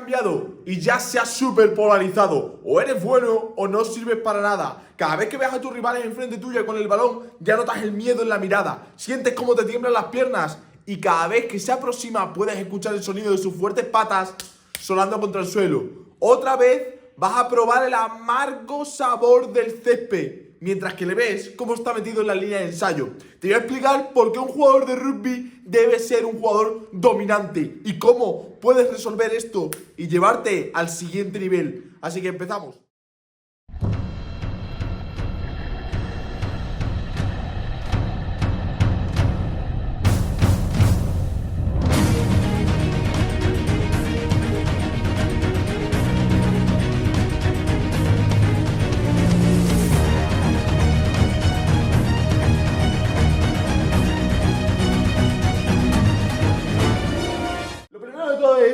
cambiado y ya se ha súper polarizado. O eres bueno o no sirves para nada. Cada vez que veas a tus rivales enfrente tuya con el balón, ya notas el miedo en la mirada. Sientes cómo te tiemblan las piernas. Y cada vez que se aproxima puedes escuchar el sonido de sus fuertes patas sonando contra el suelo. Otra vez vas a probar el amargo sabor del césped, mientras que le ves cómo está metido en la línea de ensayo. Te voy a explicar por qué un jugador de rugby debe ser un jugador dominante y cómo puedes resolver esto y llevarte al siguiente nivel. Así que empezamos.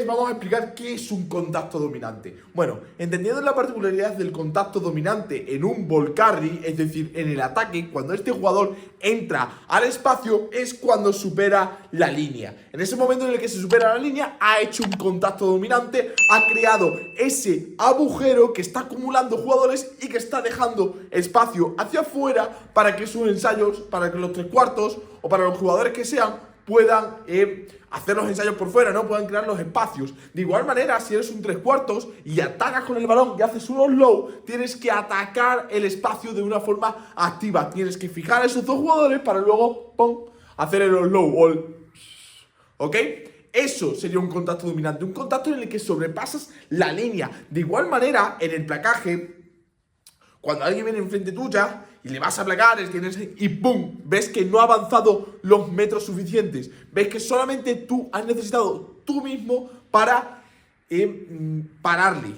Vamos a explicar qué es un contacto dominante. Bueno, entendiendo la particularidad del contacto dominante en un ball carry, es decir, en el ataque, cuando este jugador entra al espacio es cuando supera la línea. En ese momento en el que se supera la línea, ha hecho un contacto dominante, ha creado ese agujero que está acumulando jugadores y que está dejando espacio hacia afuera para que sus ensayos, para que los tres cuartos o para los jugadores que sean, puedan hacer los ensayos por fuera, ¿no? Puedan crear los espacios. De igual manera, si eres un tres cuartos y atacas con el balón y haces unos low, tienes que atacar el espacio de una forma activa. Tienes que fijar a esos dos jugadores para luego, ¡pum!, hacer el low. ¿Ok? Eso sería un contacto dominante, un contacto en el que sobrepasas la línea. De igual manera, en el placaje, cuando alguien viene enfrente tuya y le vas a placar, y ¡pum!, ves que no ha avanzado los metros suficientes. Ves que solamente tú has necesitado tú mismo para pararle.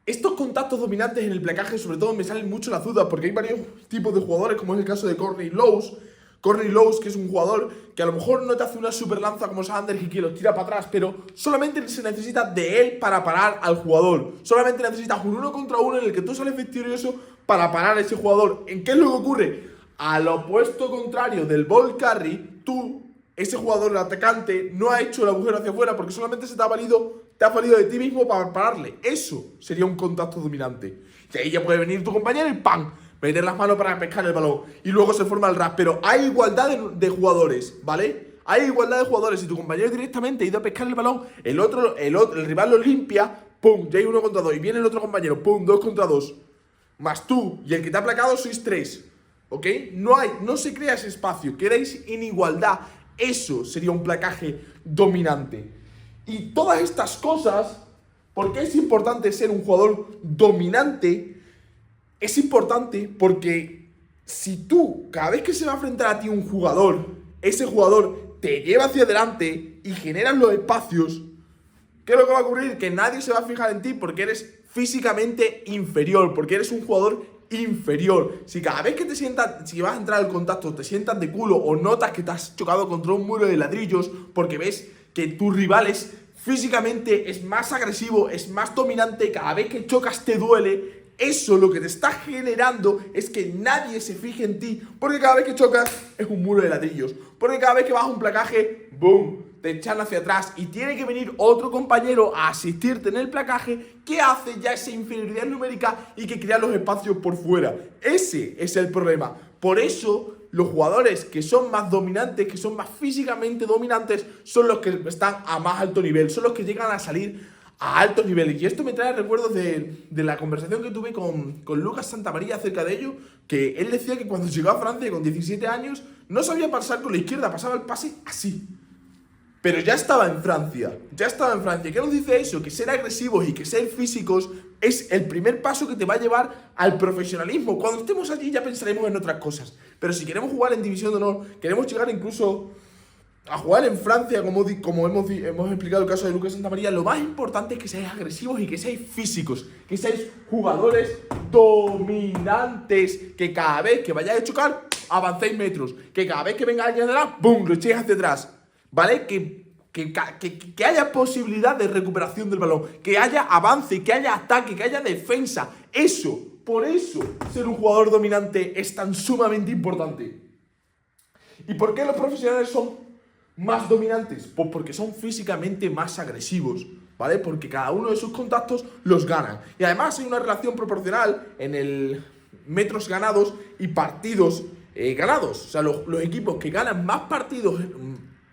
Estos contactos dominantes en el placaje, sobre todo, me salen mucho las dudas porque hay varios tipos de jugadores, como es el caso de Courtney Lawes. Courtney Lawes, que es un jugador que a lo mejor no te hace una super lanza como Sanders y que los tira para atrás, pero solamente se necesita de él para parar al jugador. Solamente necesitas un 1 contra 1 en el que tú sales victorioso para parar a ese jugador. ¿En qué es lo que ocurre? Al opuesto contrario del ball carry, ese jugador, el atacante, no ha hecho el agujero hacia afuera porque solamente te ha valido de ti mismo para pararle. Eso sería un contacto dominante. Y ahí ya puede venir tu compañero y ¡pam!, meter las manos para pescar el balón. Y luego se forma el rap. Pero hay igualdad de jugadores, ¿vale? Hay igualdad de jugadores. Si tu compañero directamente ha ido a pescar el balón, el rival lo limpia, ¡pum!, ya hay 1 contra 2. Y viene el otro compañero, ¡pum!, 2 contra 2. Más tú y el que te ha aplacado sois 3. ¿Ok? No se crea ese espacio. Quedáis en igualdad. Eso sería un placaje dominante. Y todas estas cosas, ¿por qué es importante ser un jugador dominante? Es importante porque si tú, cada vez que se va a enfrentar a ti un jugador, ese jugador te lleva hacia adelante y generas los espacios, ¿qué es lo que va a ocurrir? Que nadie se va a fijar en ti porque eres físicamente inferior, porque eres un jugador inferior. Si cada vez que si vas a entrar al contacto, te sientas de culo o notas que te has chocado contra un muro de ladrillos porque ves que tu rival físicamente es más agresivo, es más dominante, cada vez que chocas te duele. Eso lo que te está generando es que nadie se fije en ti, porque cada vez que chocas es un muro de ladrillos, porque cada vez que vas a un placaje, ¡boom!, te echan hacia atrás y tiene que venir otro compañero a asistirte en el placaje que hace ya esa inferioridad numérica y que crea los espacios por fuera. Ese es el problema. Por eso los jugadores que son más dominantes, que son más físicamente dominantes, son los que están a más alto nivel, son los que llegan a salir a altos niveles. Y esto me trae recuerdos de la conversación que tuve con Lucas Santamaría acerca de ello, que él decía que cuando llegó a Francia con 17 años no sabía pasar con la izquierda, pasaba el pase así. Pero ya estaba en Francia. ¿Qué nos dice eso? Que ser agresivos y que ser físicos es el primer paso que te va a llevar al profesionalismo. Cuando estemos allí ya pensaremos en otras cosas. Pero si queremos jugar en División de Honor, queremos llegar incluso a jugar en Francia, como hemos explicado el caso de Lucas Santamaría, lo más importante es que seáis agresivos y que seáis físicos, que seáis jugadores dominantes, que cada vez que vayáis a chocar, avancéis metros, que cada vez que venga alguien de atrás, ¡bum!, lo echéis hacia atrás, ¿vale? Que haya posibilidad de recuperación del balón, que haya avance, que haya ataque, que haya defensa. Por eso, ser un jugador dominante es tan sumamente importante. ¿Y por qué los profesionales son más dominantes? Pues porque son físicamente más agresivos, ¿vale? ¿vale? Porque cada uno de sus contactos los ganan. Y además hay una relación proporcional en el metros ganados y partidos ganados. O sea, los equipos que ganan más partidos,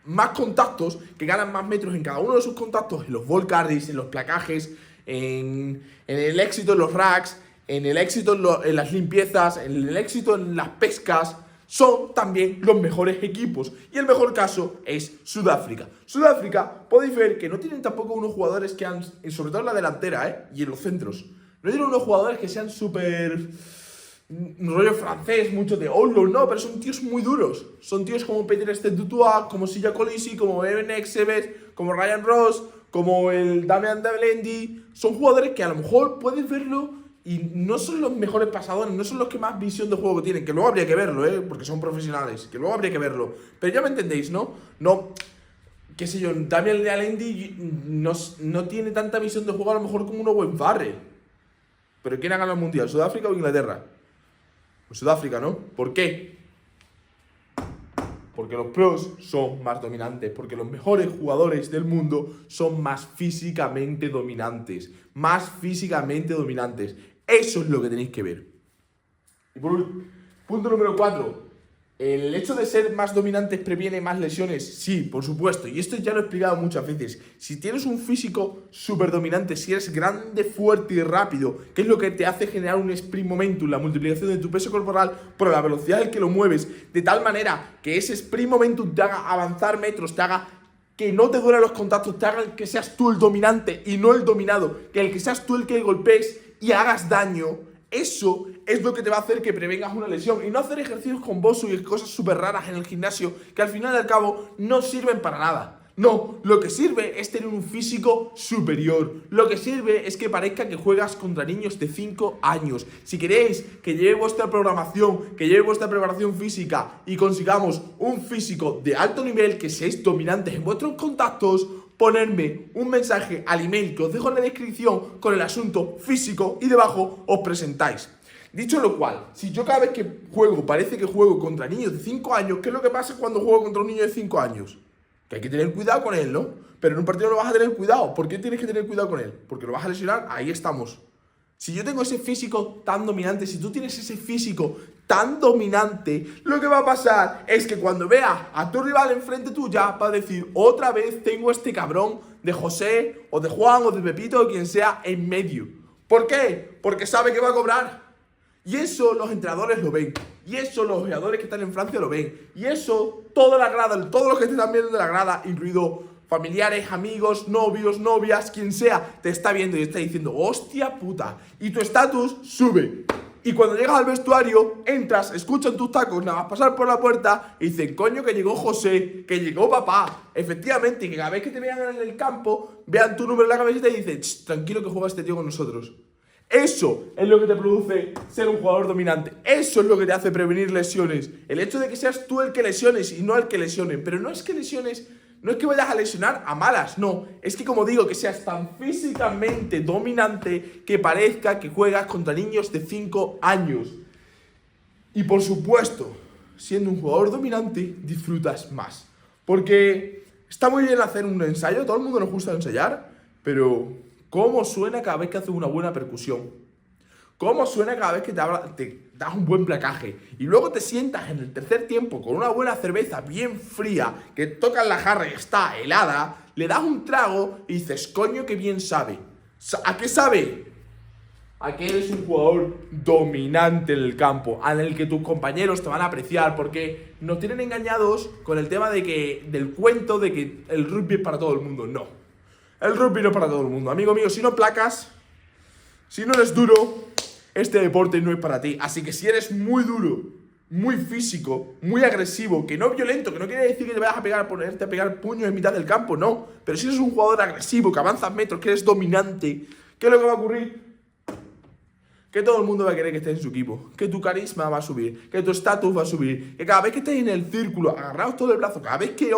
más contactos, que ganan más metros en cada uno de sus contactos, en los ball carries, en los placajes, en el éxito en los racks, en el éxito en las limpiezas, en el éxito en las pescas, son también los mejores equipos. Y el mejor caso es Sudáfrica. Sudáfrica, podéis ver que no tienen tampoco unos jugadores que han, sobre todo en la delantera, y en los centros, no tienen unos jugadores que sean súper rollo francés, mucho de Oslo, no, pero son tíos muy duros. Son tíos como Peter Stedutua, como Silla Colisi, como Eben Exebes, como Ryan Ross, como el Damian Davlendi. Son jugadores que a lo mejor puedes verlo y no son los mejores pasadores, no son los que más visión de juego tienen, que luego habría que verlo, porque son profesionales, que luego habría que verlo. Pero ya me entendéis, ¿no? No, qué sé yo, Damian Davlendi no tiene tanta visión de juego a lo mejor como un Owen Farrell. Pero ¿quién ha ganado el Mundial? ¿Sudáfrica o Inglaterra? Pues Sudáfrica, ¿no? ¿Por qué? Porque los pros son más dominantes, porque los mejores jugadores del mundo son más físicamente dominantes. Más físicamente dominantes. Eso es lo que tenéis que ver. Y por último, punto número 4. ¿El hecho de ser más dominantes previene más lesiones? Sí, por supuesto. Y esto ya lo he explicado muchas veces. Si tienes un físico súper dominante, si eres grande, fuerte y rápido, que es lo que te hace generar un sprint momentum, la multiplicación de tu peso corporal por la velocidad en que lo mueves, de tal manera que ese sprint momentum te haga avanzar metros, te haga que no te duelen los contactos, te haga que seas tú el dominante y no el dominado, que el que seas tú el que golpees y hagas daño. Eso es lo que te va a hacer que prevengas una lesión y no hacer ejercicios con bosu y cosas súper raras en el gimnasio que al final y al cabo no sirven para nada. No, lo que sirve es tener un físico superior. Lo que sirve es que parezca que juegas contra niños de 5 años. Si queréis que lleve vuestra programación, que lleve vuestra preparación física y consigamos un físico de alto nivel, que seáis dominantes en vuestros contactos, ponerme un mensaje al email que os dejo en la descripción con el asunto físico y debajo os presentáis. Dicho lo cual, si yo cada vez que juego parece que juego contra niños de 5 años, ¿qué es lo que pasa cuando juego contra un niño de 5 años? Que hay que tener cuidado con él, ¿no? Pero en un partido no vas a tener cuidado. ¿Por qué tienes que tener cuidado con él? Porque lo vas a lesionar, ahí estamos. Si yo tengo ese físico tan dominante, si tú tienes ese físico tan dominante, lo que va a pasar es que cuando veas a tu rival enfrente tuya, va a decir, otra vez tengo a este cabrón de José, o de Juan, o de Pepito, o quien sea, en medio. ¿Por qué? Porque sabe que va a cobrar. Y eso los entrenadores lo ven. Y eso los jugadores que están en Francia lo ven. Y eso toda la grada, todos los que te están viendo de la grada, incluido familiares, amigos, novios, novias, quien sea, te está viendo y está diciendo, hostia puta. Y tu estatus sube. Y cuando llegas al vestuario, entras, escuchan tus tacos, nada más pasar por la puerta y dicen, coño, que llegó José, que llegó papá. Efectivamente, que cada vez que te vean en el campo, vean tu número en la camiseta y dicen, tranquilo que juega este tío con nosotros. Eso es lo que te produce ser un jugador dominante. Eso es lo que te hace prevenir lesiones. El hecho de que seas tú el que lesiones y no el que lesione. Pero no es que lesiones, no es que vayas a lesionar a malas, no. Es que, como digo, que seas tan físicamente dominante que parezca que juegas contra niños de 5 años. Y por supuesto, siendo un jugador dominante, disfrutas más. Porque está muy bien hacer un ensayo, todo el mundo nos gusta ensayar, pero ¿cómo suena cada vez que haces una buena percusión? ¿Cómo suena cada vez que te das un buen placaje? Y luego te sientas en el tercer tiempo con una buena cerveza bien fría, que tocas la jarra y está helada, le das un trago y dices, coño, que bien sabe. ¿A qué sabe? A que eres un jugador dominante en el campo, en el que tus compañeros te van a apreciar, porque nos tienen engañados con el tema del cuento de que el rugby es para todo el mundo. No. El rugby no es para todo el mundo. Amigo mío, si no placas, si no eres duro, este deporte no es para ti. Así que si eres muy duro, muy físico, muy agresivo, que no violento, que no quiere decir que te vayas a pegar, ponerte a pegar puños en mitad del campo, no. Pero si eres un jugador agresivo, que avanzas metros, que eres dominante, ¿qué es lo que va a ocurrir? Que todo el mundo va a querer que estés en su equipo, que tu carisma va a subir, que tu estatus va a subir, que cada vez que estés en el círculo, agarrados todo el brazo, cada vez que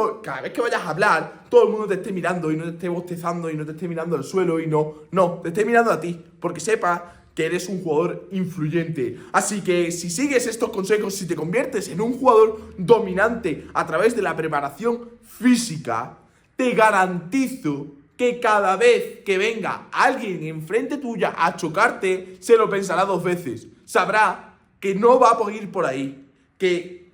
vayas a hablar, todo el mundo te esté mirando y no te esté bostezando y no te esté mirando al suelo y no, te esté mirando a ti, porque sepa que eres un jugador influyente. Así que si sigues estos consejos, si te conviertes en un jugador dominante a través de la preparación física, te garantizo que cada vez que venga alguien enfrente tuya a chocarte, se lo pensará 2 veces. Sabrá que no va a ir por ahí, que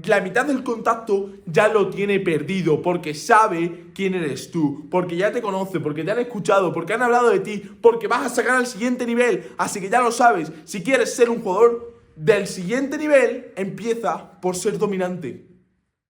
la mitad del contacto ya lo tiene perdido, porque sabe quién eres tú, porque ya te conoce, porque te han escuchado, porque han hablado de ti, porque vas a sacar al siguiente nivel, así que ya lo sabes. Si quieres ser un jugador del siguiente nivel, empieza por ser dominante.